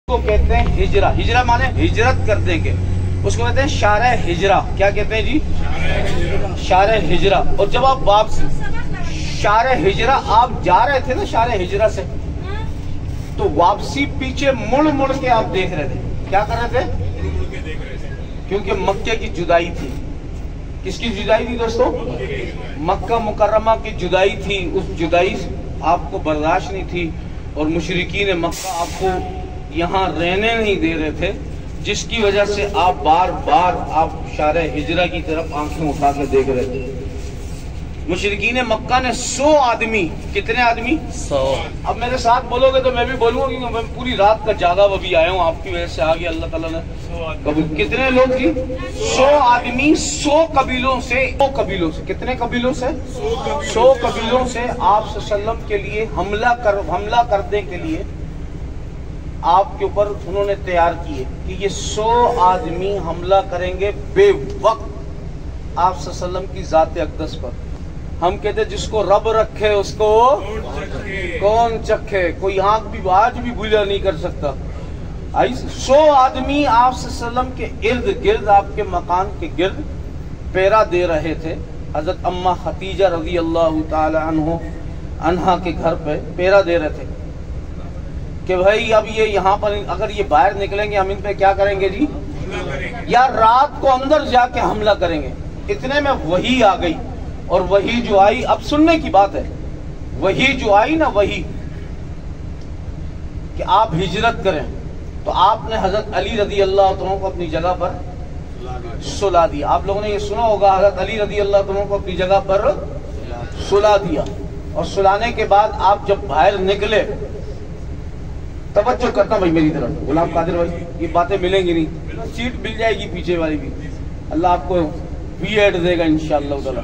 को कहते हैं हिजरा। हिजरा माने हिजरत कर देंगे, उसको कहते हैं शारे हिजरा। क्या कहते हैं जी? शारे हिजरा। और जब आप वापसी शारे हिजरा, आप जा रहे थे ना शारे हिजरा से, तो वापसी पीछे मुड़ मुड़ के आप देख रहे थे। क्या कर रहे थे? क्योंकि मक्के की जुदाई थी। किसकी जुदाई थी दोस्तों? मक्का मुकर्रमा की जुदाई थी। उस जुदाई आपको बर्दाश्त नहीं थी और मुशरिकीन मक्का आपको यहाँ रहने नहीं दे रहे थे, जिसकी वजह से आप बार बार आप शारे हिजरा की तरफ आंखें उठा कर देख रहे थे। मुशरिकीन मक्का ने 100 आदमी, कितने आदमी? 100। अब मेरे साथ बोलोगे तो मैं भी बोलूंगा, क्योंकि मैं पूरी रात का जागा अभी आया हूँ, आपकी वजह से आ गया अल्लाह ताला ने। कितने लोग जी? 100 आदमी, 100 कबीलों से। 100 कबीलों से। कितने कबीलों से? 100 कबीलों से आप सल्लम के लिए हमला करने के लिए आपके ऊपर उन्होंने तैयार किए कि ये 100 आदमी हमला करेंगे बेवक्त आप सल्लम की जाते अक़दस पर। हम कहते जिसको रब रखे उसको कौन चखे, कोई आंख भी आज भी भूला नहीं कर सकता। 100 आदमी आप सल्लम के इर्द गिर्द, आपके मकान के गिर्द पेरा दे रहे थे। हजरत अम्मा खतीजा रज़ी अल्लाह ताला अन्हा के घर पे पेरा दे रहे थे कि भाई अब ये यहाँ पर अगर ये बाहर निकलेंगे हम इन पे क्या करेंगे जी? या रात को अंदर जाके हमला करेंगे। इतने में वही आ गई, और वही जो आई, अब सुनने की बात है, वही जो आई ना, वही कि आप हिजरत करें, तो आपने हजरत अली रज़ी अल्लाह तआला को अपनी जगह पर सुला दिया। आप लोगों ने ये सुना होगा, हजरत अली रज़ी अल्लाह तआला को अपनी जगह पर सुला दिया। और सुलाने के बाद आप जब बाहर निकले, तवज्जो करना भाई मेरी तरफ, गुलाम कादिर भाई, ये बातें मिलेंगी नहीं, सीट मिल जाएगी पीछे वाली भी, अल्लाह आपको वी8 देगा इंशाअल्लाह ताला।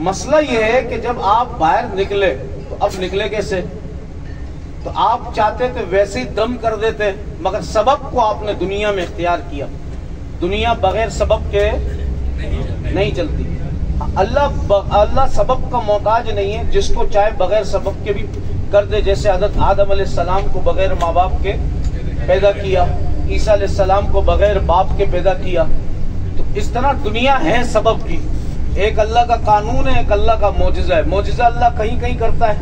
मसला ये है कि जब आप बाहर निकले, तो अब निकले कैसे? तो आप चाहते थे वैसे ही दम कर देते, मगर सबब को आपने दुनिया में इख्तियार किया। दुनिया बगैर सबब के नहीं चलती। अल्लाह सबब का मोहताज नहीं है, जिसको चाहे बगैर सबब के भी कर दे। जैसे हज़रत आदम अलैहिस्सलाम को बगैर माँ बाप के पैदा किया, ईसा अलैहिस्सलाम को बगैर बाप के पैदा किया। तो इस तरह दुनिया है सबब की। एक अल्लाह का कानून है, एक अल्लाह का मोजिज़ा है। मोजिज़ा अल्लाह कहीं कहीं करता है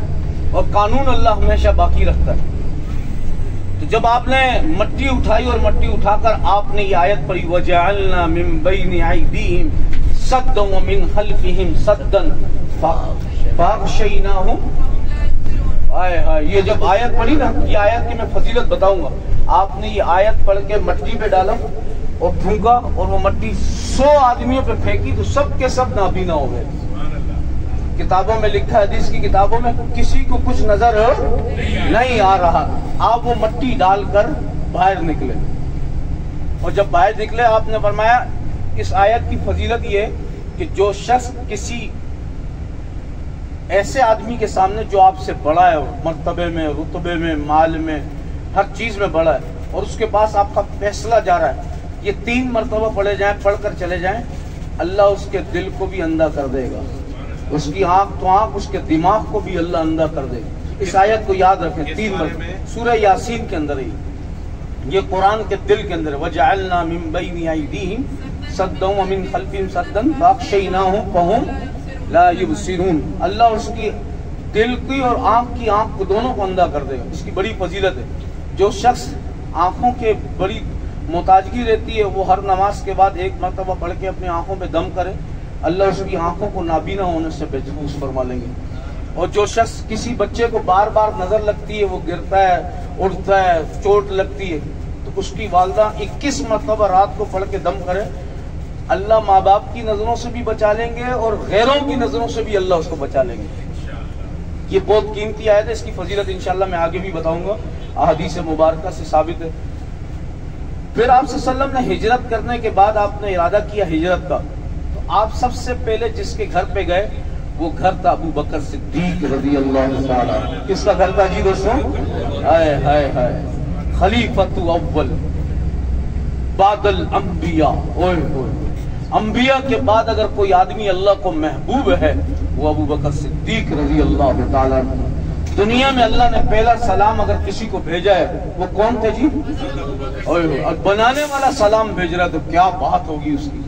और कानून अल्लाह हमेशा बाकी रखता है। तो जब आपने मट्टी उठाई और मट्टी उठाकर आपने ये आयत पढ़ी, वजअलना मिन बैनि अयदीहिम सद्दन व मिन खल्फिहिम सद्दन फअग़शयनाहुम। ये जब आयत पढ़ी ना, ये आयत की मैं फजीलत बताऊंगा। आपने ये आयत पढ़ के मट्टी पे डाला और फूंका, और वो मट्टी 100 आदमियों पे फेंकी, तो सब के सब नाबीना हो गए। किताबों में लिखा है, हदीस की किताबों में, किसी को कुछ नजर नहीं आ रहा। आप वो मट्टी डालकर बाहर निकले, और जब बाहर निकले आपने फरमाया इस आयत की फजीलत ये कि जो शख्स किसी ऐसे आदमी के सामने जो आपसे बड़ा है, मर्तबे में, रुतबे में, माल में, हर चीज में बड़ा है, और उसके पास आपका फैसला जा रहा है, ये 3 मरतबा पढ़े जाएं, पढ़कर चले जाएं, अल्लाह उसके दिल को भी अंधा कर देगा, उसकी आंख तो आंख, उसके दिमाग को भी अल्लाह अंधा कर देगा। इस आयत को याद रखें, 3 मरतबा सूरह यासीन के अंदर ही, ये कुरान के दिल के अंदर, वजअलना मिन बैनि अयदीहिम सद्दन व मिन खल्फिहिम सद्दन फअग़शयनाहुम फहुम ला युबसिरून। अल्लाह उसकी दिल की और आंख की आंख को दोनों को अंधा कर देगा। इसकी बड़ी फजीलत है। जो शख्स आंखों के बड़ी मोहताजगी रहती है, वो हर नमाज के बाद 1 मरतबा पढ़ के अपनी आंखों पे दम करे, अल्लाह उसकी आंखों को नाबीना होने से महफूज फरमा लेंगे। और जो शख्स किसी बच्चे को बार बार नजर लगती है, वो गिरता है, उठता है, चोट लगती है, तो उसकी वालदा 21 मरतबा रात को पढ़ के दम करे, अल्लाह माँ बाप की नजरों से भी बचा लेंगे और गैरों की नजरों से भी अल्लाह उसको बचा लेंगे। ये बहुत कीमती आयत है, इसकी फजीलत इंशाअल्लाह मैं आगे भी बताऊंगा, अहादीस मुबारका से साबित है। फिर आप सल्लम ने हिजरत करने के बाद आपने इरादा किया हिजरत का, तो आप सबसे पहले जिसके घर पे गए वो घर था अबू बकर सिद्दीक रज़ी अल्लाह ताला। किसका घर था जी दोस्तों? हाय हाय हाय, खलीफतु अव्वल बादल अंबिया। ओए होए, अंबिया के बाद अगर कोई आदमी अल्लाह को महबूब है वो अबू बकर सिद्दीक रज़ी अल्लाह ताला। दुनिया में अल्लाह ने पहला सलाम अगर किसी को भेजा है वो कौन थे जी? और बनाने वाला सलाम भेज रहा, तो क्या बात होगी उसकी।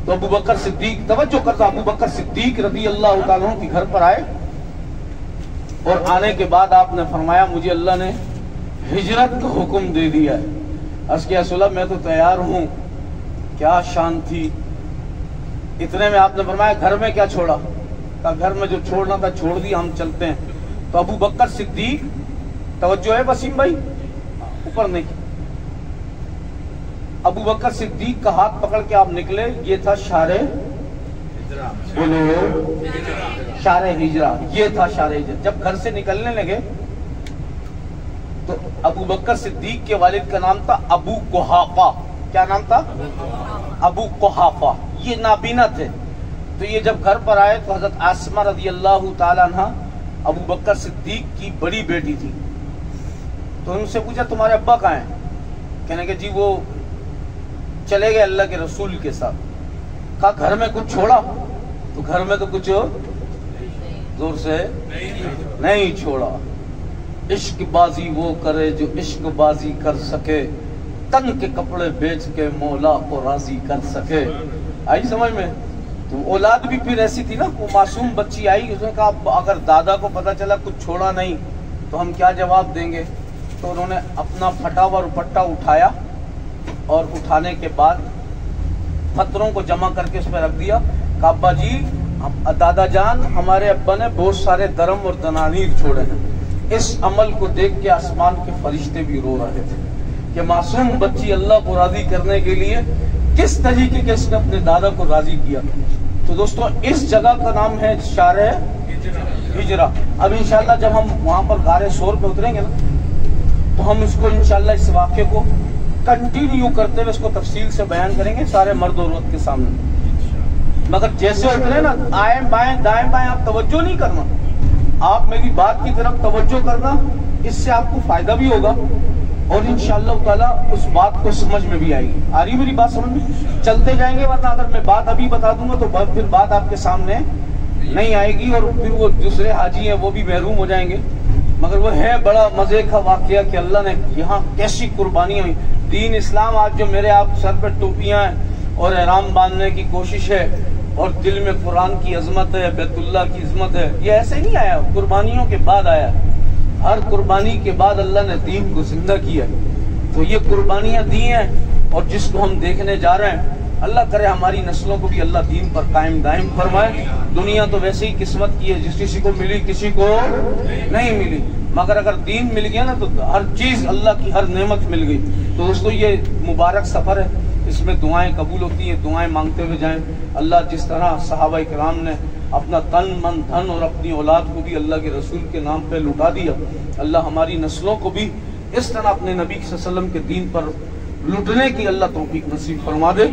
तो अबू बकर सिद्दीक, तवज्जो करता, अबू बकर सिद्दीक रज़ी अल्लाह ताला अन्हु के घर पर आए और आने के बाद आपने फरमाया मुझे अल्लाह ने हिजरत का हुक्म दे दिया है। अर्ज़ किया रसूलल्लाह मैं तो तैयार हूँ। क्या शान थी। इतने में आपने फरमाया घर में क्या छोड़ा? कहा घर में जो छोड़ना था छोड़ दिया, हम चलते हैं। तो अबू बकर सिद्दीक, तवज्जो है वसीम भाई, ऊपर नहीं, अबू बकर सिद्दीक का हाथ पकड़ के आप निकले। ये था शारे, बोलो शारे हिजरा, ये था शारे हिजरा। जब घर से निकलने लगे तो अबू बकर सिद्दीक के वालिद का नाम था अबू कुहाफा। क्या नाम था? अबू कुहाफा। ये नाबीना थे। तो ये जब घर पर आए तो हजरत आसमा रज़ी अल्लाह ताला अन्हा अबू बकर सिद्दीक की बड़ी बेटी थी। तो उनसे पूछा तुम्हारे अब्बा कहाँ हैं? कहने के जी वो चले गए अल्लाह के रसूल के साथ। कहा घर में कुछ छोड़ा? तो घर में तो कुछ जोर से नहीं छोड़ा। इश्क बाजी वो करे जो इश्क बाजी कर सके, तन के कपड़े बेच के मौला को राजी कर सके। आई समझ में? तो औलाद भी फिर ऐसी थी ना, वो मासूम बच्ची आई, उसने कहा अगर दादा को पता चला कुछ छोड़ा नहीं तो हम क्या जवाब देंगे। तो उन्होंने अपना फटा हुआ दुपट्टा उठाया और उठाने के बाद पत्थरों को जमा करके उस पर रख दिया। कहा अब्बा जी, दादा जान, हमारे अब्बा ने बहुत सारे दरम और दनानीर छोड़े हैं। इस अमल को देख के आसमान के फरिश्ते भी रो रहे थे कि मासूम बच्ची अल्लाह को राजी करने के लिए किस तरीके के इसने अपने दादा को राजी किया। तो दोस्तों इस जगह का नाम है शारे हिजरा। अब इंशाल्लाह जब हम वहां पर गारे शोर पे उतरेंगे ना तो हम इसको इंशाल्लाह इस वाक्य को कंटिन्यू करते हुए इसको तफसील से बयान करेंगे सारे मर्द और औरत के सामने। मगर जैसे उतरे ना, आए बाएं दाएं बाएं आप तवज्जो नहीं करना, आप मेरी बात की तरफ तवज्जो करना, इससे आपको फायदा भी होगा और इंशाअल्लाह ताला उस बात को समझ में भी आएगी। आ रही मेरी बात समझ में? चलते जाएंगे, वरना अगर मैं बात अभी बता दूंगा तो फिर बात आपके सामने नहीं आएगी और फिर वो दूसरे हाजी हैं वो भी महरूम हो जाएंगे। मगर वो है बड़ा मजे का वाकया कि अल्लाह ने यहाँ कैसी कुर्बानी हुई। दीन इस्लाम आज जो मेरे आप सर पे टोपियां हैं और एहराम बांधने की कोशिश है और दिल में कुरान की अजमत है, बैतुल्लाह की इज्जत है, ये ऐसे नहीं आया, कुर्बानियों के बाद आया। हर कुर्बानी के बाद अल्लाह ने दीन को जिंदा किया। तो ये कुर्बानियां दी हैं और जिसको हम देखने जा रहे हैं, अल्लाह करे हमारी नस्लों को भी अल्लाह दीन पर कायम दायम फरमाए। दुनिया तो वैसे ही किस्मत की है, जिस किसी को मिली किसी को नहीं मिली, मगर अगर दीन मिल गया ना तो हर चीज अल्लाह की हर नेमत मिल गई। तो दोस्तों ये मुबारक सफर है, इसमें दुआएं कबूल होती हैं, दुआएं मांगते हुए जाएं। अल्लाह जिस तरह सहाबा इकराम ने अपना तन मन धन और अपनी औलाद को भी अल्लाह के रसूल के नाम पे लुटा दिया, अल्लाह हमारी नस्लों को भी इस तरह अपने नबी सल्लल्लाहु अलैहि वसल्लम के दीन पर लुटने की अल्लाह तौफीक नसीब फरमा दे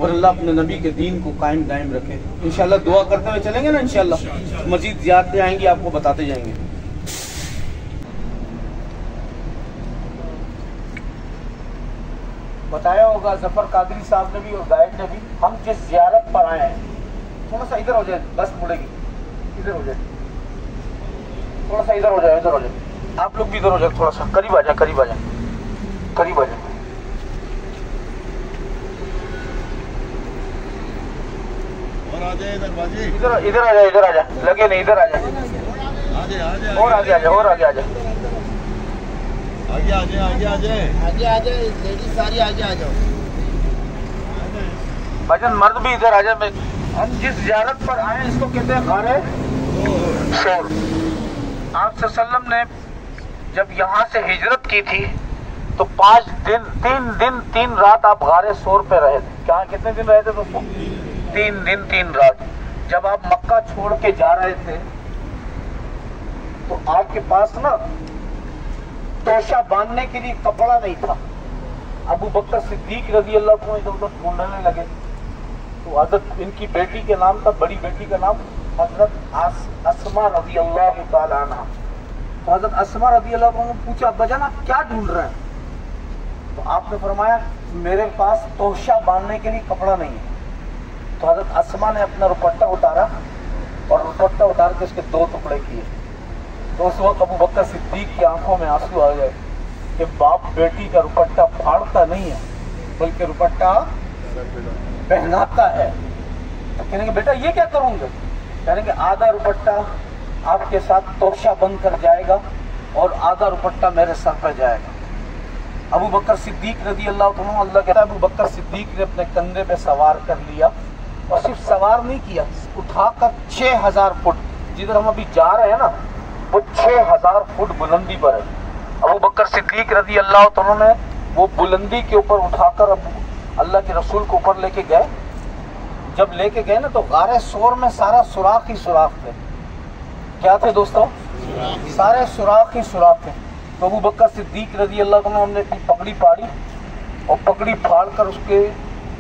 और अल्लाह अपने नबी के दीन को कायम दायम रखे। इंशाल्लाह दुआ करते हुए चलेंगे ना, इंशाल्लाह मजीद ज़ियारतें आएंगी, आपको बताते जाएंगे। बताया होगा जफर कादरी साहब ने भी और गायक ने भी, हम जिस ज़ियारत पर आए हैं, थोड़ा सा इधर हो जाए, बस मुड़ेगी, इधर हो जाए, थोड़ा सा इधर हो जाए, इधर हो जाए, आप लोग भी इधर हो जाए, थोड़ा सा करीब आ जाए, करीब आ जाए, करीब आ जाए। इधर इधर आ जाए, इधर आ जाए, लगे नहीं, इधर आ जाए, और आगे आ जाए, और आगे आ जाए, आगे आ जाए, आगे आ जाए, आगे आ जाए, लेडीज सारी आगे आ जाओ। भजन मर्द भी इधर आ जाए। हम जिस ज़ियारत पर आए इसको कहते हैं गारे शोर। आप सल्लल्लाहु ने जब यहाँ से हिजरत की थी तो 5 दिन 3 दिन 3 रात आप गारे शोर पे रहे थे। क्या कितने दिन रहे थे दोस्तों? 3 दिन 3 रात। जब आप मक्का छोड़ के जा रहे थे तो आपके पास ना तोशा बांधने के लिए कपड़ा नहीं था। अबू बकर सिद्दीक रज़ी अल्लाह को इधर उधर ढूंढने लगे तो हजरत इनकी बेटी के नाम था, बड़ी बेटी का नाम हजरत अस्मा रज़ी अल्लाह ताला अन्हा। तो हजरत अस्मा रज़ी अल्लाह को पूछा अब्बा जान आप क्या ढूंढ रहे हैं? तो आपने फरमाया मेरे पास तोशा बांधने के लिए कपड़ा नहीं है। तो हजरत अस्मा ने अपना दुपट्टा उतारा और दुपट्टा उतार के उसके 2 टुकड़े किए। तो उस वक्त अबू बकर सिद्दीक की आंखों में आंसू आ गए कि बाप बेटी का रुपट्टा फाड़ता नहीं है बल्कि रुपट्टा पहनाता है। तो कहने के बेटा ये क्या करूंगे? कहने के आधा रुपट्टा आपके साथ तोशा बनकर जाएगा और आधा रुपट्टा मेरे सर पर जाएगा। अबू बकर सिद्दीक रज़ी अल्लाह तआला अन्हु, अल्लाह कहता है अबू बकर सिद्दीक ने अपने कंधे पे सवार कर लिया और सिर्फ सवार नहीं किया, उठाकर 6000 फुट, जिधर हम अभी जा रहे हैं ना वो 6000 फुट बुलंदी पर है। अबू बकर सिद्दीक रज़ी अल्लाह तआला ने वो बुलंदी के ऊपर उठाकर अल्लाह के रसूल को ऊपर लेके गए। जब लेके गए ना तो गारे सोर में सारा सुराख ही सुराख थे। क्या थे दोस्तों? सारे सुराख ही सुराख थे। तो अबू बकर सिद्दीक रज़ी अल्लाह तआला ने अपनी पगड़ी फाड़ी और पगड़ी फाड़ कर उसके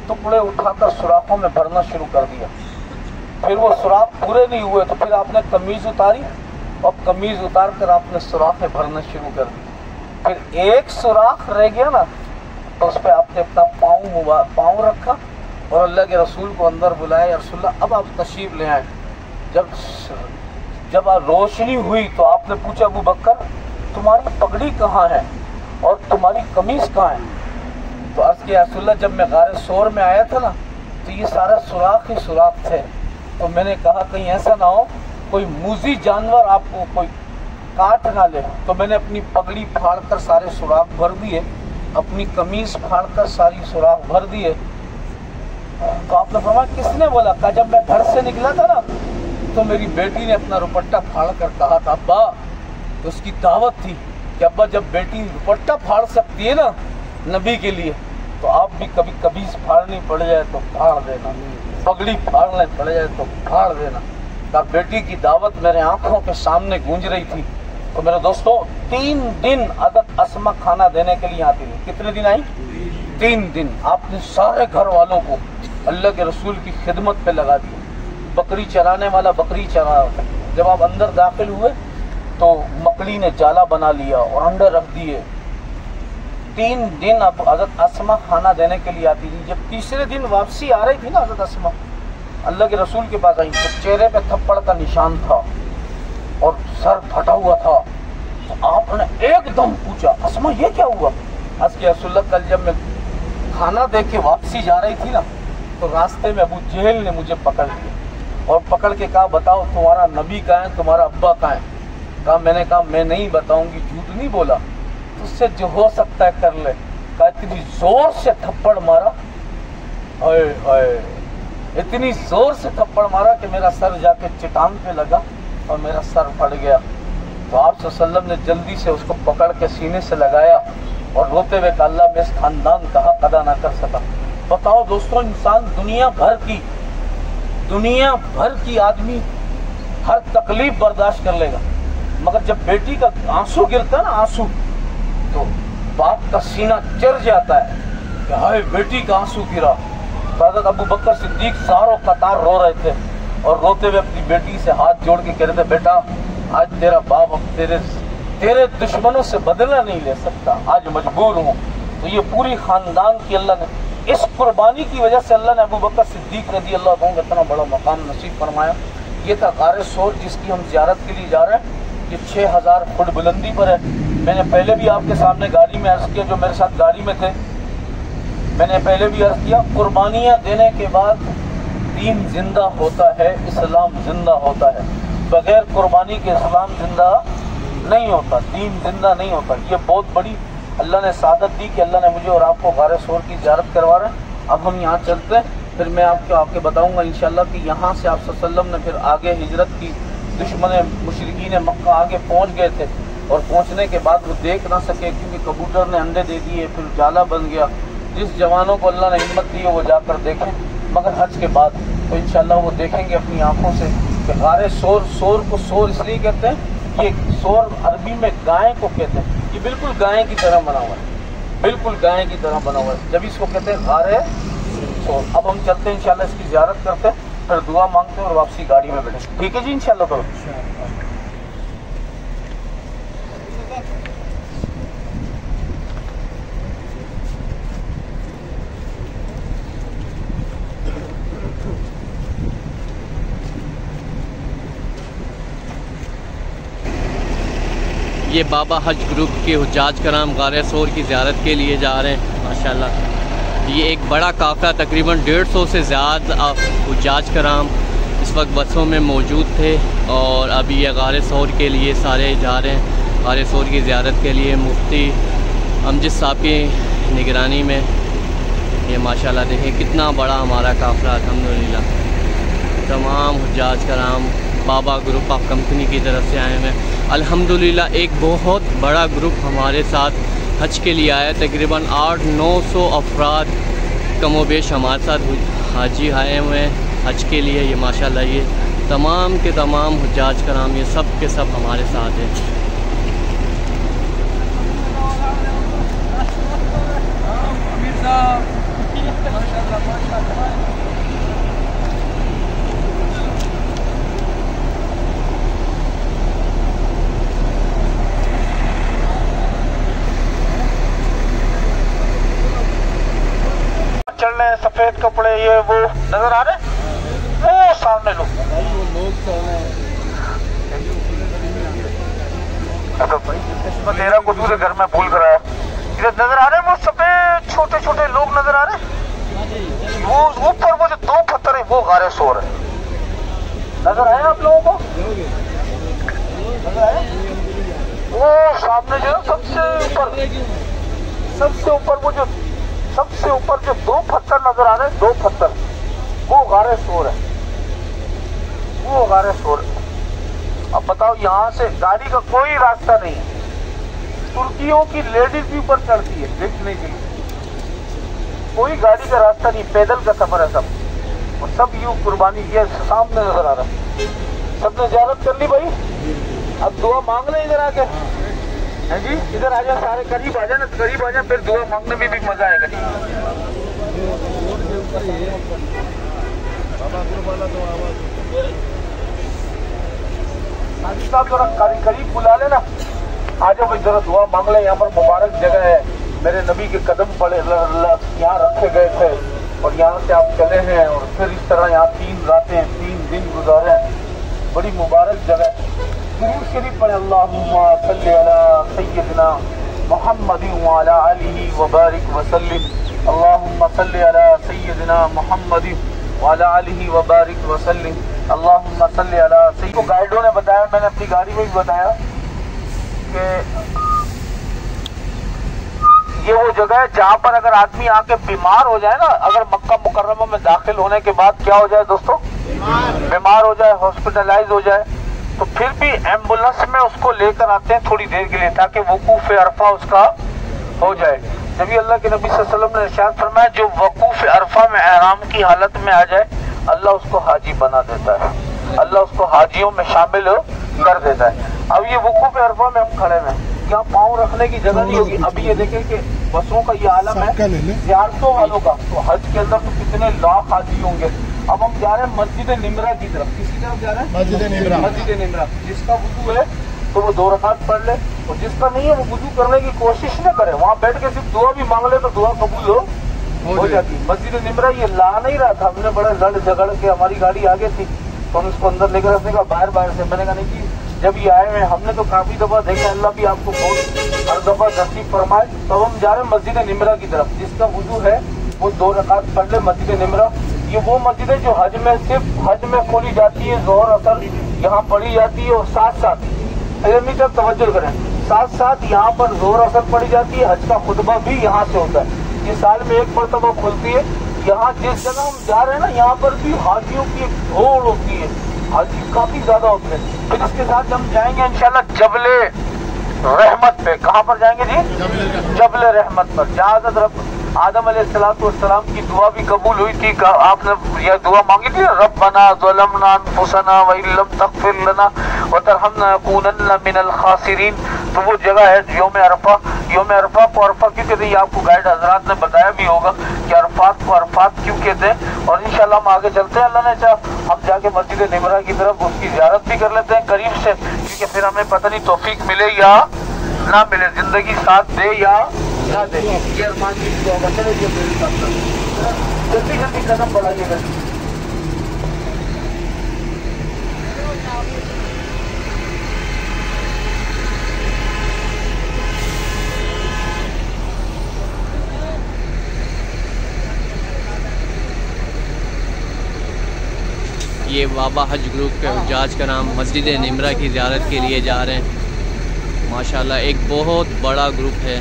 टुकड़े उठाकर सुराखों में भरना शुरू कर दिया। फिर वो सुराख पूरे नहीं हुए तो फिर आपने कमीज उतारी और कमीज उतार कर आपने सुराखें भरना शुरू कर दी। फिर एक सुराख रह गया ना तो उस पर आपने अपना पाँव रखा और अल्लाह के रसूल को अंदर बुलाया, रसूलल्लाह अब आप तशरीफ ले आए। जब रोशनी हुई तो आपने पूछा अबू बकर तुम्हारी पगड़ी कहाँ है और तुम्हारी कमीज कहाँ है? तो अर्ज़ किया रसूलल्लाह जब मैं गारे सोर में आया था ना तो ये सारा सुराख ही सुराख थे, तो मैंने कहा कहीं ऐसा ना हो कोई मूजी जानवर आपको कोई काट ना ले, तो मैंने अपनी पगड़ी फाड़ कर सारे सुराख भर दिए, अपनी कमीज फाड़ कर सारी सुराख भर दिए। तो आपने फरमाया किसने बोला? कहा जब मैं घर से निकला था ना तो मेरी बेटी ने अपना रुपट्टा फाड़ कर कहा था अब्बा, तो उसकी दावत थी कि अब्बा जब बेटी रुपट्टा फाड़ सकती है ना नबी के लिए तो आप भी कभी कमीज फाड़नी पड़ जाए तो फाड़ देना, पगड़ी फाड़ने पड़ जाए तो फाड़ देना। कहा बेटी की दावत मेरे आंखों के सामने गूंज रही थी। तो मेरे दोस्तों 3 दिन हज़रत अस्मा खाना देने के लिए आती थी। कितने दिन आई? 3 दिन। आपने सारे घर वालों को अल्लाह के रसूल की खिदमत पे लगा दिया। बकरी चराने वाला बकरी चरा। जब आप अंदर दाखिल हुए तो मकड़ी ने जाला बना लिया और अंडे रख दिए। 3 दिन अब हज़रत अस्मा खाना देने के लिए आती थी। जब तीसरे दिन वापसी आ रही थी ना हज़रत अस्मा अल्लाह के रसूल के पास आई तो चेहरे पे थप्पड़ का निशान था और सर फटा हुआ था। तो आपने एकदम पूछा अस्मा ये क्या हुआ? आज के रसूलल्लाह कल जब मैं खाना दे के वापसी जा रही थी ना तो रास्ते में अबू जहल ने मुझे पकड़ लिया और पकड़ के कहा बताओ तुम्हारा नबी कहाँ है, तुम्हारा अब्बा कहाँ है? कहा मैंने कहा मैं नहीं बताऊंगी, झूठ नहीं बोला, तुझसे जो हो सकता है कर ले। कहा इतनी जोर से थप्पड़ मारा, इतनी जोर से थप्पड़ मारा कि मेरा सर जाके चट्टान पे लगा और मेरा सर फट गया। तो आप सल्लल्लाहु अलैहि वसल्लम ने जल्दी से उसको पकड़ के सीने से लगाया और रोते हुए कहा अल्लाह मैं इस खानदान का हक अदा ना कर सका। बताओ दोस्तों इंसान दुनिया भर की आदमी हर तकलीफ बर्दाश्त कर लेगा, मगर जब बेटी का आंसू गिरता है ना आंसू तो बाप का सीना चढ़ जाता है कि हाय बेटी का आंसू गिरा। तो हज़रत अबू बकर सिद्दीक सारों कतार रो रहे थे और रोते हुए अपनी बेटी से हाथ जोड़ के कह रहे थे बेटा आज तेरा बाप अब तेरे दुश्मनों से बदला नहीं ले सकता, आज मजबूर हूँ। तो ये पूरी खानदान की अल्लाह ने इस कुर्बानी की वजह से अल्लाह ने अबू बकर सिद्दीक रज़ी अल्लाह तआला को इतना बड़ा मकाम नसीब फरमाया। ये था गारे सोर जिसकी हम ज़ियारत के लिए जा रहे हैं। ये 6000 फुट बुलंदी पर है। मैंने पहले भी आपके सामने गाड़ी में अर्ज़ किया, जो मेरे साथ गाड़ी में थे मैंने पहले भी अर्ज़ किया, कुर्बानियाँ देने के बाद दीन जिंदा होता है, इस्लाम जिंदा होता है। बगैर कुर्बानी के इस्लाम जिंदा नहीं होता, दीन जिंदा नहीं होता। ये बहुत बड़ी अल्लाह ने सादत दी कि अल्लाह ने मुझे और आपको गारे सोर की ज़ियारत करवा रहे हैं। अब हम यहाँ चलते हैं, फिर मैं आपके बताऊँगा इंशाअल्लाह कि यहाँ से आप सल्लल्लाहु अलैहि वसल्लम ने फिर आगे हिजरत की। दुश्मन मुशरिकीन मक्का आगे पहुँच गए थे और पहुँचने के बाद वो देख ना सके क्योंकि कबूतर ने अंडे दे दिए, फिर जाला बन गया। जिस जवानों को अल्लाह ने हिम्मत दी है वो जाकर देखें, मगर हज के बाद तो इंशाअल्लाह वो देखेंगे अपनी आँखों से कि गारे सोर को सोर इसलिए कहते हैं, ये सोर अरबी में गाय को कहते हैं। ये बिल्कुल गाय की तरह बना हुआ है, बिल्कुल गाय की तरह बना हुआ है, जब इसको कहते हैं गारे सोर। अब हम चलते हैं इंशाअल्लाह, इसकी ज़ियारत करते हैं, फिर दुआ मांगते हैं और वापसी गाड़ी में बैठे। ठीक है जी इंशाअल्लाह। करो ये बाबा हज ग्रुप के हुज्जाज कराम गारे सोर की ज़ियारत के लिए जा रहे हैं माशाल्लाह। ये एक बड़ा काफ़िला तकरीबन 150 से ज़्यादा हुज्जाज कराम इस वक्त बसों में मौजूद थे और अभी ये गारे सोर के लिए सारे जा रहे हैं गारे सोर की ज़ियारत के लिए। मुफ्ती अमजद साहब की निगरानी में ये माशाल्लाह देखें कितना बड़ा हमारा काफ़िला अल्हम्दुलिल्लाह। तमाम हुज्जाज कराम बाबा ग्रुप ऑफ कंपनी की तरफ से आए हैं अल्हम्दुलिल्लाह। एक बहुत बड़ा ग्रुप हमारे साथ हज के लिए आया, तकरीबन 800-900 अफराद कमोबेश हमारे साथ हाजी आए हुए हैं हज के लिए। ये माशाल्लाह ये तमाम के तमाम हुज्जाज कराम ये सब के सब हमारे साथ हैं। चल रहे हैं सफेद कपड़े, ये वो नजर आ रहे हैं, वो सामने लोग तेरा को दूसरे घर में भूल कर आया। इधर नजर आ रहे हैं वो सफेद छोटे छोटे लोग नजर आ रहे हैं, वो ऊपर वो जो 2 पत्थर है वो गारे सोर है। नजर आए आप लोगों को? नजर आए? वो सामने जो सबसे ऊपर जो 2 पत्थर नजर आ रहे हैं, 2 पत्थर, वो गारे सोर है, वो गारे सोर है। अब बताओ यहाँ से गाड़ी का कोई रास्ता नहीं है। तुर्कियों की लेडीज भी ऊपर चढ़ती है देखने के लिए, कोई गाड़ी का रास्ता नहीं, पैदल का सफर है सब, और सब यूं कुर्बानी किया। सामने नजर आ रहा है, सबने ज़ियारत कर ली भाई। अब दुआ मांग ले इधर आके, है जी, इधर आ जाए सारे, करीब आ जाए ना, करीब आ जाए, फिर दुआ मांगने में भी मजा आएगा। हाजी साहब जरा करीब बुला लेना, आ जाओ भाई, जरा दुआ मांग ले। यहाँ पर मुबारक जगह है, मेरे नबी के कदम पड़े यहाँ रखे गए थे, और यहाँ से आप चले हैं, और फिर इस तरह यहाँ 3 रातें 3 दिन गुजारे, बड़ी मुबारक जगह। दुरूद शरीफ पढ़े, अल्लाहुम्मा सल्ली अला सय्यदिना मुहम्मद व अला आलिहि व बारिक व सल्लिम, अल्लाहुम्मा सल्ली अला सय्यदिना मुहम्मद व अला आलिहि व बारिक व सल्लिम, अल्लाहुम्मा सल्ली अला सय्यद। को गाइडों ने बताया, मैंने अपनी गाड़ी में भी बताया कि ये वो जगह है जहाँ पर अगर आदमी आके बीमार हो जाए ना, अगर मक्का मुकर्रमा में दाखिल होने के बाद क्या हो जाए दोस्तों, बीमार हो जाए, हॉस्पिटलाइज हो जाए, तो फिर भी एम्बुलेंस में उसको लेकर आते हैं थोड़ी देर के लिए, ताकि वकूफ अरफा उसका हो जाए। जब भी अल्लाह के नबी सल्लल्लाहु अलैहि वसल्लम ने इरशाद फरमाया, जो वकूफ अरफा में एहराम की हालत में आ जाए, अल्लाह उसको हाजी बना देता है, अल्लाह उसको हाजियों में शामिल कर देता है। अब ये वकूफ अरफा में हम खड़े हैं, यहाँ पाँव रखने की जगह नहीं होगी। अभी ये देखें कि बसों का ये आलम है, ज़ियारतों वालों का, तो हज के अंदर तो कितने लाख हाजी होंगे। अब हम जा रहे हैं मस्जिद निमरा की तरफ। किसी तरफ जा रहे हैं? मस्जिद निमरा। जिसका वुजू है तो वो 2 रकात पढ़ ले, और जिसका नहीं है वो वुजू करने की कोशिश न करे, वहाँ बैठ के सिर्फ दुआ भी मांग ले तो दुआ कबूल हो जाती। मस्जिद निमरा ये ला नहीं रहा था, हमने बड़े लड़ झगड़ के, हमारी गाड़ी आगे थी तो हम इसको अंदर लेकर रखने का बाहर से, मैंने कहा नहीं कि जब ये आए हैं हमने तो काफी दफा देखा, अल्लाह भी आपको बहुत हर दफा नसीब फरमाए। तो हम जा रहे हैं मस्जिद निमरा की तरफ। जिसका वुजू है वो 2 रकात पढ़ ले। मस्जिद निमरा ये वो मस्जिद है जो हज में सिर्फ हज में खोली जाती है, जोहर असर यहाँ पढ़ी जाती है, और साथ साथ तक तवज्जो करें, साथ साथ यहाँ पर जोहर असर पढ़ी जाती है। हज का खुतबा भी यहाँ से होता है, ये साल में 1 मरतबा खुलती है। यहाँ जिस जगह हम जा रहे हैं ना, यहाँ पर भी हाजियों की एक भोड़ होती है, हाजी काफी ज्यादा होते हैं। फिर इसके साथ हम जाएंगे इंशाल्लाह जबले रहमत पे। कहाँ पर जाएंगे जी? जबले रहमत पर, जहाँ हज़रत आदम अलैहिस्सलाम की दुआ भी कबूल हुई थी। आपने यह दुआ मांगी थी, रब्बना ज़लमना अनफुसना व इल्लम तग़फिर लना व तरहमना लनकूनन्ना मिनल खासिरीन। तो वो जगह है यौम अरफा। यौम अरफा को अरफा क्यों कहते हैं, ये आपको गाइड हजरात ने बताया भी होगा कि अरफात को अरफात क्यों कहते हैं। और इंशाल्लाह हम आगे चलते हैं, अल्लाह ने चाहा हम जाके मस्जिद निमरा की तरफ उसकी ज़ियारत भी कर लेते हैं करीब से, क्योंकि फिर हमें पता नहीं तौफीक मिले या ना मिले, जिंदगी साथ दे या ना दे। ये अरमान की दुआ होगा। चलिए मेरे साथ जल्दी जल्दी कदम बढ़ाइएगा। ये बाबा हज ग्रुप के हुज्जाज कराम मस्जिद निमरा की ज़ियारत के लिए जा रहे हैं। माशाल्लाह एक बहुत बड़ा ग्रुप है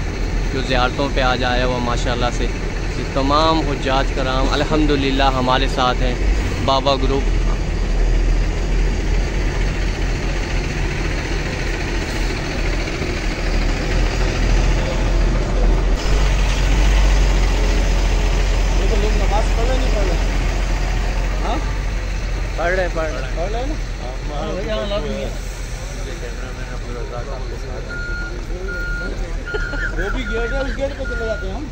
जो ज़ियारतों पे आज आया हुआ माशाल्लाह से। ये तमाम हुज्जाज कराम अल्हम्दुलिल्लाह हमारे साथ हैं। बाबा ग्रुप पढ़ रहे ना। वो भी गेट है, उस गेट पे चले जाते हैं हम।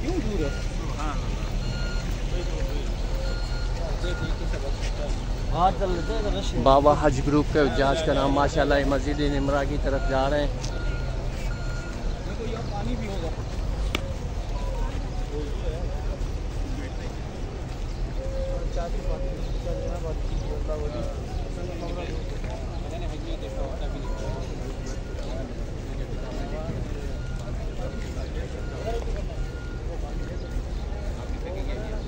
क्यों दूर है? हाँ चल लेते हैं। बाबा हज ग्रुप के हुज्जाज का नाम माशाल्लाह मस्जिद निमरा की तरफ जा रहे हैं। पानी भी होगा।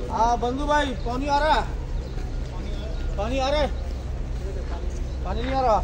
हाँ बंधु भाई पानी आ रहा है, पानी आ रहा है, पानी नहीं आ रहा।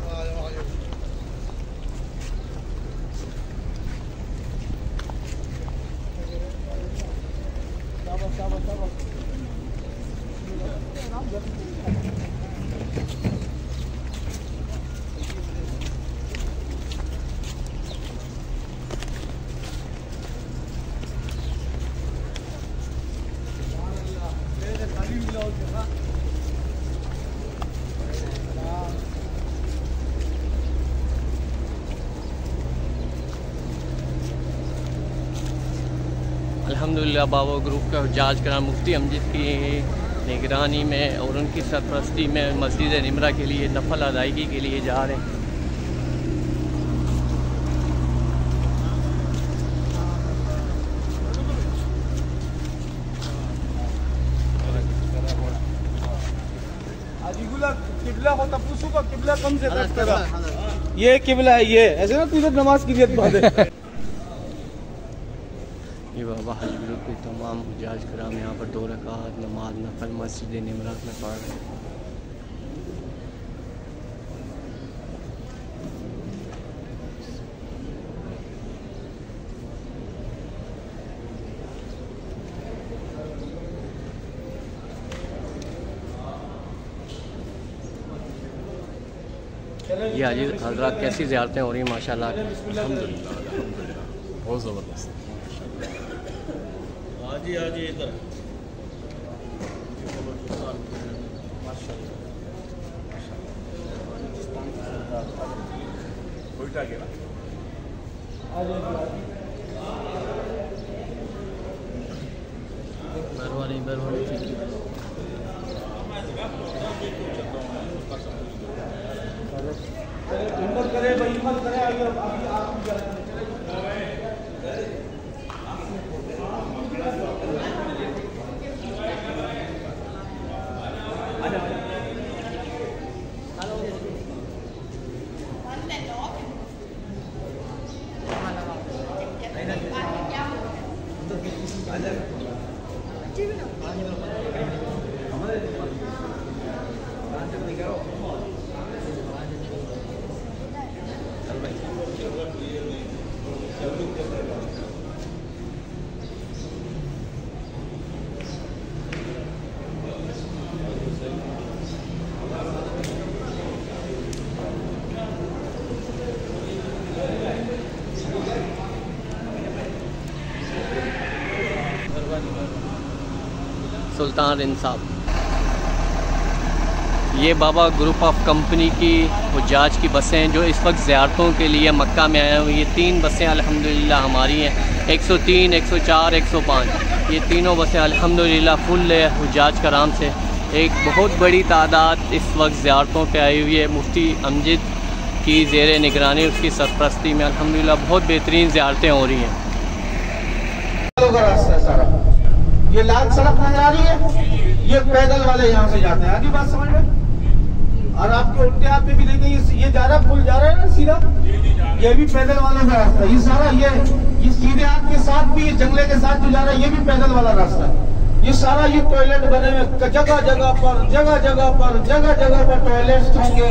अल्हम्दुलिल्लाह बाबा ग्रुप का हुज्जाज कराम मुफ्ती अमजद की निगरानी में और उनकी सरपरस्ती में मस्जिद निमरा के लिए नफल अदायगी के लिए जा रहे हैं। किबला हो तपूसू का किबला कम से कम ये किबला है, ये ऐसे ना तुझे नमाज की नियत बात है। ये बाबा हज ग्रुप के तमाम हुज्जाज कराम यहाँ पर 2 रकात नमाज नफल मस्जिद निमरा में पढ़ रहे हैं। ये हाजी हज़रात कैसी ज़ियारतें हो रही हैं माशाल्लाह। अल्हम्दुलिल्लाह बहुत ज़बरदस्त। हाजी हाजी इधर उल्टा गिरा। हिम्मत करे भाई, हिम्मत करे आगे सुल्तान इंसाफ। ये बाबा ग्रुप ऑफ कंपनी की हुज्जाज की बसें हैं जो इस वक्त ज़ियारतों के लिए मक्का में आए हुए। ये 3 बसें अल्हम्दुलिल्लाह हमारी हैं, 103, 104, 105। ये तीनों बसें अल्हम्दुलिल्लाह फुल है हुज्जाज कराम से। एक बहुत बड़ी तादाद इस वक्त ज़ियारतों पे आई हुई है। मुफ्ती अमजद की ज़ेर निगरानी उसकी सरपरस्ती में अल्हम्दुलिल्लाह बहुत बेहतरीन ज़ियारतें हो रही हैं। ये लाल सड़क नजर आ रही है, ये पैदल वाले यहाँ से जाते हैं, आगे बात समझ में। और आपके उल्टे हाथ में भी देखें ये जा रहा है, पुल जा रहा है ना सीधा, ये भी पैदल वाला का रास्ता, ये सारा ये सीधे हाथ के साथ भी, ये जंगले के साथ जो जा रहा है, ये भी पैदल वाला रास्ता है। ये सारा ये टॉयलेट बने हुए जगह जगह पर टॉयलेट्स होंगे,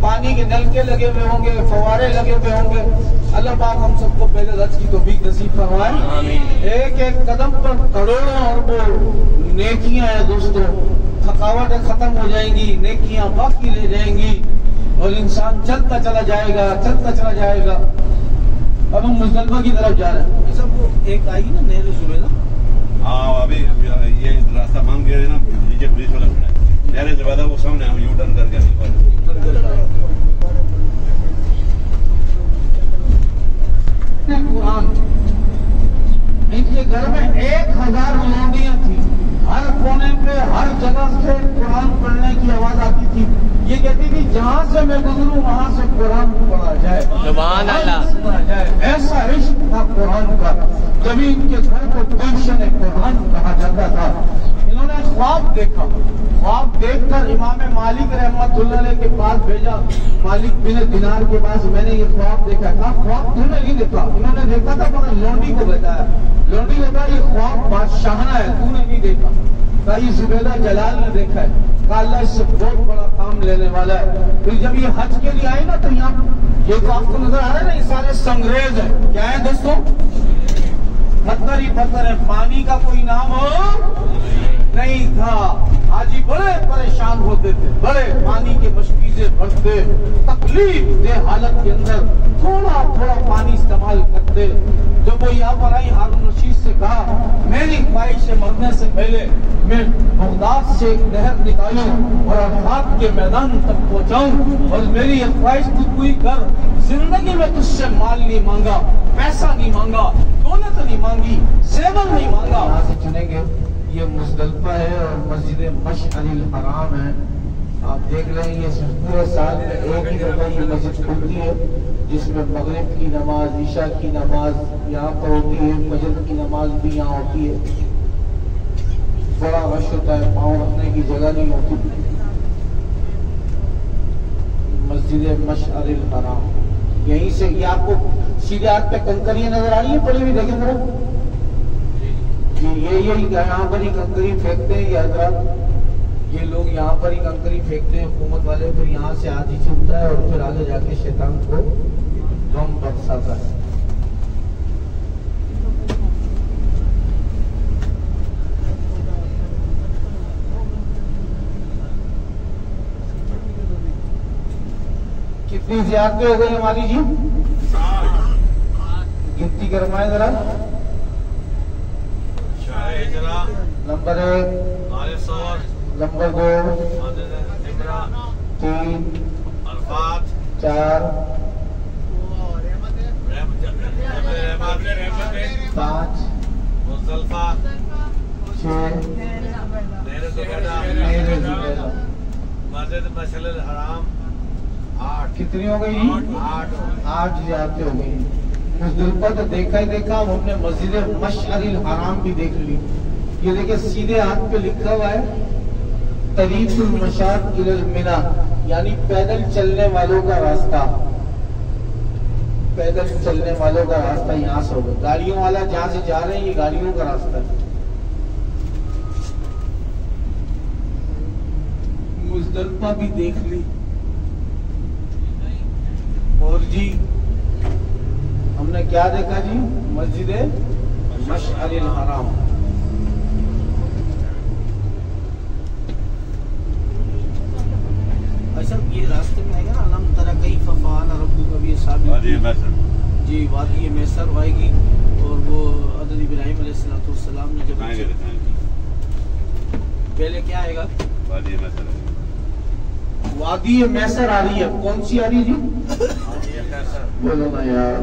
पानी के नलके लगे हुए होंगे, फवारे लगे हुए होंगे। अल्लाह पाक हम सबको पहले हज की तौफीक नसीब फरमाए। एक एक कदम पर करोड़ों अरबों नेकियां हैं दोस्तों, थकावटें खत्म हो जाएंगी, नेकियां बाकी ले जाएंगी और इंसान चलता चला जाएगा। अब हम मुजदलिफा की तरफ जा रहे हैं। ये सब एक आई ना नहर सुबेदा, हाँ अभी ये रास्ता मांग गया है ना, नीचे पुलिस वाला खड़ा है, नहर जुबैदा वो सामने हम यू टर्न करके कुरान इनके घर में 1000 लौंडियां थी, हर कोने पे हर जगह से कुरान पढ़ने की आवाज आती थी। ये कहती थी जहाँ से मैं गुजरूं वहाँ से कुरान पढ़ा जाए, सुभान अल्लाह, सुना जाए। ऐसा इश्क था कुरान का, जब इनके घर को गुलशन कुरान कहा जाता था। इन्होंने ख्वाब देखा, ख्वाब देखकर इमाम मालिक रहमतुल्लाह अलैह के पास भेजा। मालिक बिन दिनार के पास मैंने ये ख्वाब देखा। कहा ख्वाब तूने नहीं देखा? इन्होंने देखा था, मैंने लौंडी को बताया। लौंडी ने कहा ये ख्वाब बादशाहना है, तूने नहीं देखा। कहा ये जुबैदा जलाल ने देखा है। कहा अल्लाह इससे बहुत बड़ा काम लेने वाला है। फिर जब ये हज के लिए आए ना, तो यहाँ ये तो आपको नजर आ रहा है ना, ये सारे संग्रेज है। क्या है दोस्तों? पत्थर ही पत्थर है, पानी का कोई नाम हो नहीं था। हाजी बड़े परेशान होते थे, बड़े पानी के मशकीजे भरते, तकलीफ दे हालत के अंदर थोड़ा थोड़ा पानी इस्तेमाल करते। जब वो यहाँ पर आई, हारून रशीद से कहा मेरी ख्वाहिश है मरने से पहले मैं बगदाद से एक नहर निकालूं और अरफात के मैदान तक पहुँचाऊं, और मेरी ये ख्वाहिश तू पूरी कर। जिंदगी में तुझसे माल नहीं मांगा, पैसा नहीं मांगा, दौलत नहीं मांगी, सेवन नहीं मांगा। यहाँ से चुनेंगे, ये मुजदलिफा है और मस्जिद मशअरिल हराम है। आप देख रहे हैं ये पूरे साल में एक ही दफा ये मस्जिद खुलती है, जिसमें मगरिब की नमाज, ईशा की नमाज यहाँ पर होती है, फजर की नमाज भी यहाँ होती है। बड़ा रश होता है, पाँव रखने की जगह नहीं होती। मस्जिद मशअरिल हराम, यहीं से ये आपको सीधे हाथ पे कंकरियां नजर आ रही है पड़ी हुई, देखें जरा। ये यहाँ पर ही कंकरी फेंकते हैं ये हजरात, ये लोग यहाँ पर ही कंकरी फेंकते हैं हुकूमत वाले। फिर यहाँ से आधी चुभता है और फिर आगे जाके शैतान को गम बरसाता है। कितनी ज़ियारतें हो गई हमारी जी? गिनती करवाएं जरा। नंबर 1, नंबर 2, 3, 4, 5, 6, मस्जिद मशअरिल हराम 8। कितनी हो गई? 8 ज़ियारतें हो गई। मुजदलिफा तो देखा ही देखा, हमने मस्जिद मशअरिल हराम भी देख ली। ये देखिए सीधे हाथ पे लिखा हुआ है तरीकुल मशात इलल मिना, यानी पैदल चलने वालों का रास्ता। पैदल चलने वालों का रास्ता यहाँ से होगा। गाड़ियों वाला जहाँ से जा रहे हैं ये गाड़ियों का रास्ता है। मुजदलिफा भी देख ली। और जी हमने क्या देखा जी? मस्जिद मशअरिल हराम। अच्छा ये रास्ते में आएगा ना, अलम तरा कैफ़ फ़अल रब्बुका भी जी, वादी मैसर आएगी। और वो हज़रत इब्राहीम अलैहिस्सलाम ने जब पहले क्या आएगा? वादी मैसर आ रही है। कौन सी आ रही है जी? बोलो ना यार।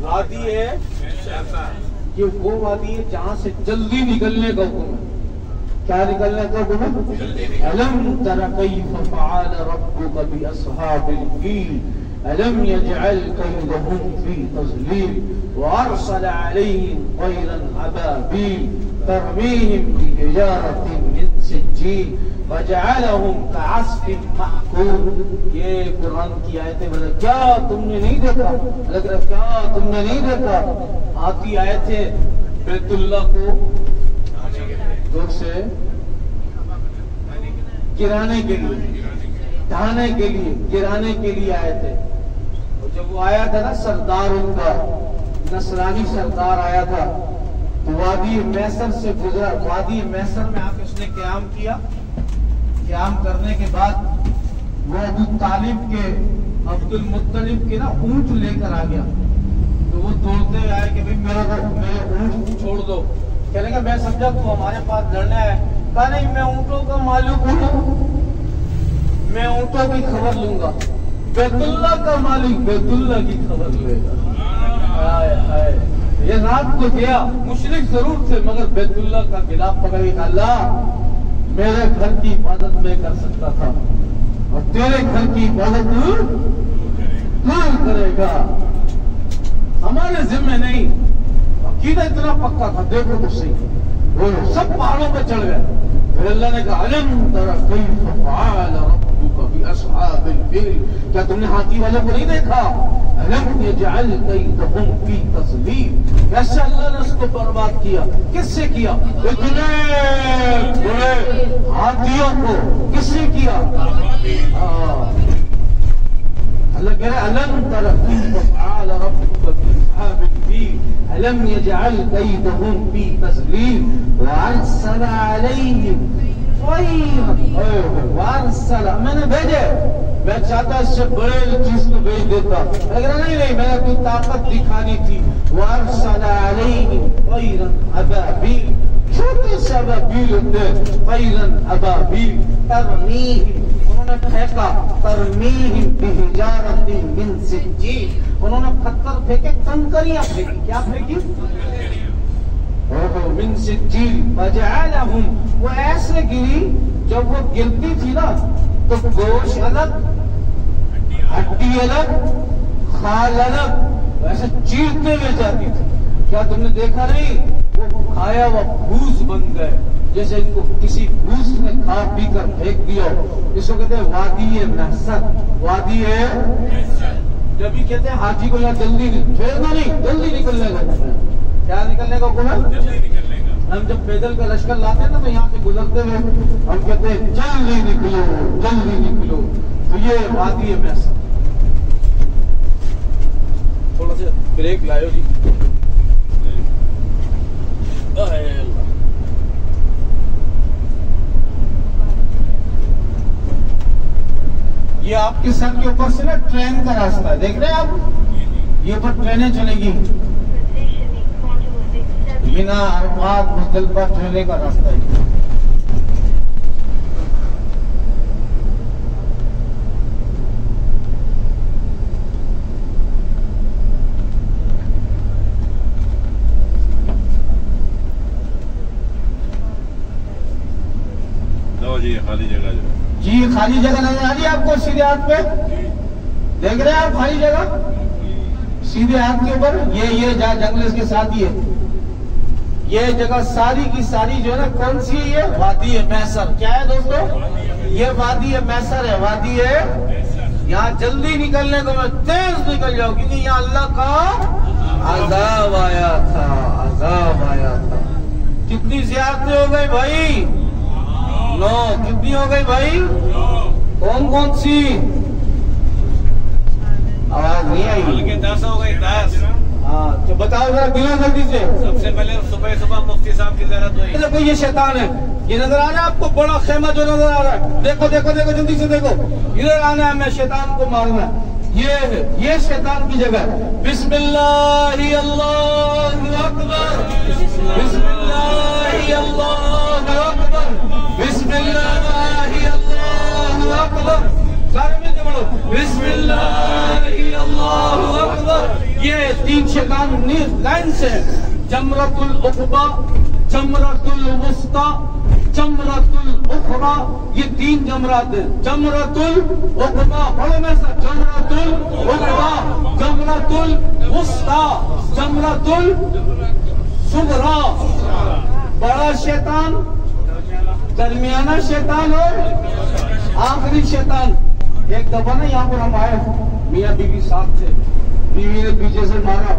वादी है ये वो वादी है जहाँ से जल्दी निकलने का हुक्म है। क्या निकलने का हुक्म है? अलम तरा कैफ़ फ़अल रब्बुका बि अस्हाबिल फील अलम यजअल कैदहुम फी तज़लील व अरसल अलैहिम तयरन अबाबील तरमीहिम बिहिजारतिन मिन सिज्जील वजअलहुम कअस्फिन मअकूल। ये कुरान की आयतें बोले क्या तुमने नहीं देखा, लग रहा क्या तुमने नहीं देखा, आती आयतें बैतुल्लाह को जोर से गिराने के लिए, ढाने के लिए, गिराने के लिए आए थे। और जब वो आया था ना सरदार, उनका नसरानी सरदार आया था, तो वादी मैसर से गुजरा। वादी मैसर में आके उसने क़याम किया। क़याम करने के बाद वो अबू तालिब के, अब्दुल मुत्तलिब के ना ऊंट लेकर आ गया। तो वो दौड़ते हुए आए कि भाई मेरे ऊंट छोड़ दो। कहने का मैं समझा तू हमारे पास लड़ने आए। कहा नहीं, मैं ऊंटों का मालिक हूँ, मैं ऊंटों की खबर लूंगा। बैतुल्लाह का मालिक बैतुल्लाह की खबर लेगा। हाय हाय, ये रात को गया, मुशरिक जरूर थे मगर बैतुल्लाह का गिलाफ पकड़ के, अल्लाह मेरे घर की इबादत में कर सकता था और तेरे घर की इबादत तू करेगा, हमारे जिम्मे नहीं। अकीदा इतना पक्का था, देखो तो सही, वो सब पहाड़ों पे चढ़ गए। फिर अल्लाह ने कहा अलम तरा कैफ फअल रब्बुका बिअस्हाबिल फील, क्या तुमने हाथी वालों को नहीं देखा? अलम यजअल कैदहुम फी तस्लील, कैसे अल्लाह ने उसको बर्बाद किया। किससे किया? इतने बड़े हाथियों को किससे किया? अल्लाह कह रहा अलम तरा कैफ फअल रब्बुका बिअस्हाबिल फील अलम यजअल कैदहुम फी तस्लील वअरसल अलैहिम तयरन, मैंने भेजे। मैं चाहता इससे बड़े चीज को भेज देता, अगर नहीं मैंने कोई ताकत दिखानी थी। वअरसल अलैहिम तयरन अबाबील, छोटे से अबाबील होते, तयरन अबाबील तरमीहिम, उन्होंने फेंका, तरमीहिम बिहिजारतिन मिन सिज्जील, उन्होंने पत्थर फेंके, कंकरियां फेंकी। क्या फेंकी? मिन सिज्जील वजअलहुम, वो ऐसे गिरी, जब वो गिरती थी ना तो गोश्त अलग, हड्डी अलग, खाल अलग, वैसे चीरते हुए जाती थी। क्या तुमने देखा नहीं? वो खाया हुआ भूस बन गए, जैसे इनको किसी भूस ने खा पी कर फेंक दिया। इसको कहते हैं वादी महसर, वादी जब भी कहते हैं हाजी को यहाँ जल्दी फेरना नहीं, जल्दी निकलने का। क्या निकलने का हुक्म है? हम जब पैदल का लश्कर लाते हैं ना, तो यहाँ से गुजरते हुए हम कहते हैं जल्दी निकलो, जल्दी निकलो। तो ये वादी है महसर। थोड़ा सा ब्रेक लायो जी। ये आपके सर के ऊपर से ना ट्रेन का रास्ता है, देख रहे हैं आप? ये ऊपर ट्रेनें चलेगी, बिना अरफात मुज़दलिफा ट्रेनें का रास्ता है। जी खाली जगह जी, खाली जगह नजर आ रही है आपको सीधे हाथ पे? देख रहे हैं आप खाली जगह सीधे हाथ के ऊपर? ये जहाँ जंगल इसके साथ ही है। ये जगह सारी की सारी जो है ना, कौन सी है? ये वादी है मैसर। क्या है दोस्तों? ये वादी है मैसर है, वादी है। यहाँ जल्दी निकलने को मैं तेज निकल जाऊँ, क्योंकि यहाँ अल्लाह का अज़ाब आया था, अज़ाब आया था। कितनी ज़ियारतें हो गई भाई? 9। कितनी हो गई भाई? कौन कौन सी? आवाज नहीं आई। 10 हो गई, 10। हाँ तो बताओ जरा बिना जल्दी से। सबसे पहले सुबह मुफ्ती साहब की ज़ियारत हुई। देखो ये शैतान है, ये नजर आ रहा है आपको? बड़ा खेमा जो नजर आ रहा है, देखो देखो देखो, जल्दी से देखो। इधर आना है, मैं शैतान को मारना है। ये शैतान की जगह। बिस्मिल्लाहि अल्लाहु अकबर, बिस्मिल्लाहि अल्लाहु अकबर, बिस्मिल्लाहि अल्लाहु अकबर। सारे मिलके बोलो बिस्मिल्लाहि अल्लाहु अकबर। ये 3 शैतान लाइन से, जमरतुल उक़बा, जमरतुल वुस्ता, जमरतुल उखरा, ये 3 जमरात है। जमरतुल उक़बा, बड़े में से जमरतुल उक़बा, जमरतुल वुस्ता, जमरतुल सुगरा। बड़ा शैतान, दरमियाना शैतान और आखिरी शैतान। एक दफा ना यहाँ पर हम आए, मियाँ बीवी साथ थे, बीवी ने पीछे से मारा,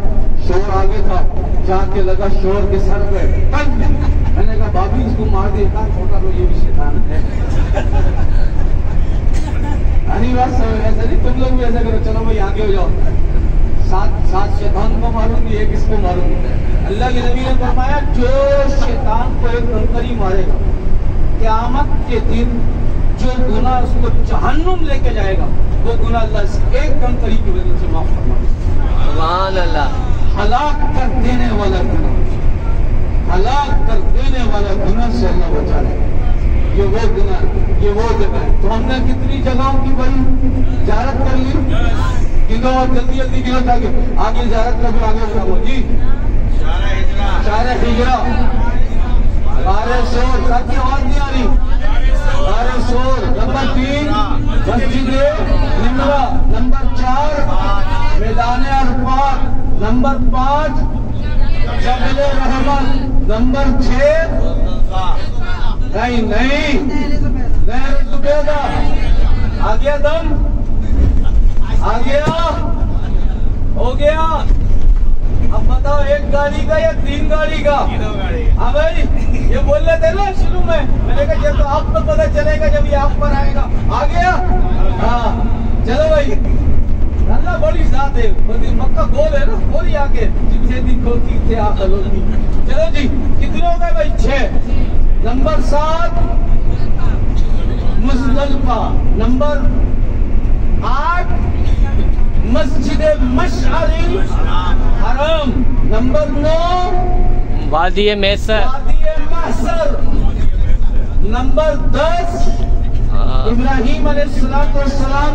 शोर आगे था, जाके लगा शोर के सर पे, मैंने कहा भाभी इसको मार दे, इतना छोटा तो ये भी शैतान है। अरे बात ऐसा नहीं, तुम लोग भी ऐसा करो, चलो भाई आगे हो जाओ, सात शैतान को मारूंगी, एक इसको मारूंगी। अल्लाह के नबी ने फरमाया जो शैतान को एक कंकरी मारेगा, क़यामत के दिन जो गुनाह उसको जहन्नुम लेके जाएगा, वो गुनाह अल्लाह एक कंकरी की वजह से माफ फरमाएगा। सुभान अल्लाह। हलाक कर देने वाला गुनाह, हलाक कर देने वाला गुनाह से अल्लाह बचा ले। ये वो गुनाह, ये वो जगह है। तो हमने कितनी जगहों की भाई ज़ियारत कर ली, गिनो और जल्दी जल्दी गिनो ताकि आगे ज़ियारत का भी आगे बढ़ो जी। शारे हिजरा, गारे सोर, सबकी आवाज नहीं आ रही। गारे सोर नंबर 3, मस्जिद निमरा नंबर 4, मैदान अरफात नंबर 5, जबल रहमत नंबर 6, नहीं नहर जुबैदा। आ गया दम, आ गया, हो गया। अब बताओ एक गाड़ी का या 3 गाड़ी का? हाँ भाई, ये बोल रहे थे ना शुरू में, मैंने कहा ये तो आपको पता चलेगा जब ये आप पर आएगा। आ गया? हाँ चलो भाई, अल्लाह बड़ी जात है, मक्का गोल है ना, गोली आके जिसे दिखो थे आप लोग। चलो जी, कितने हो गए भाई? 6। नंबर 7 मुज़दलिफा, नंबर 8 मस्जिद मशअरिल हरम, नंबर 9 वादी मैसर, नंबर 10 इब्राहिम अलैहिस्सलाम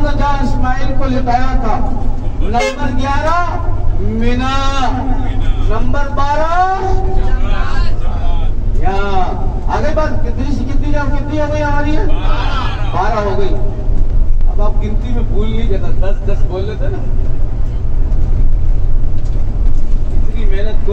ने जहाँ इस्माइल को लिटाया था, नंबर 11 मिना, नंबर 12 यहाँ आगे बात कितनी हो गई हमारी है? 12 हो गई। अब आप गिनती में भूल नहीं जाता, 10 बोल लेते ना। इतनी मेहनत कोई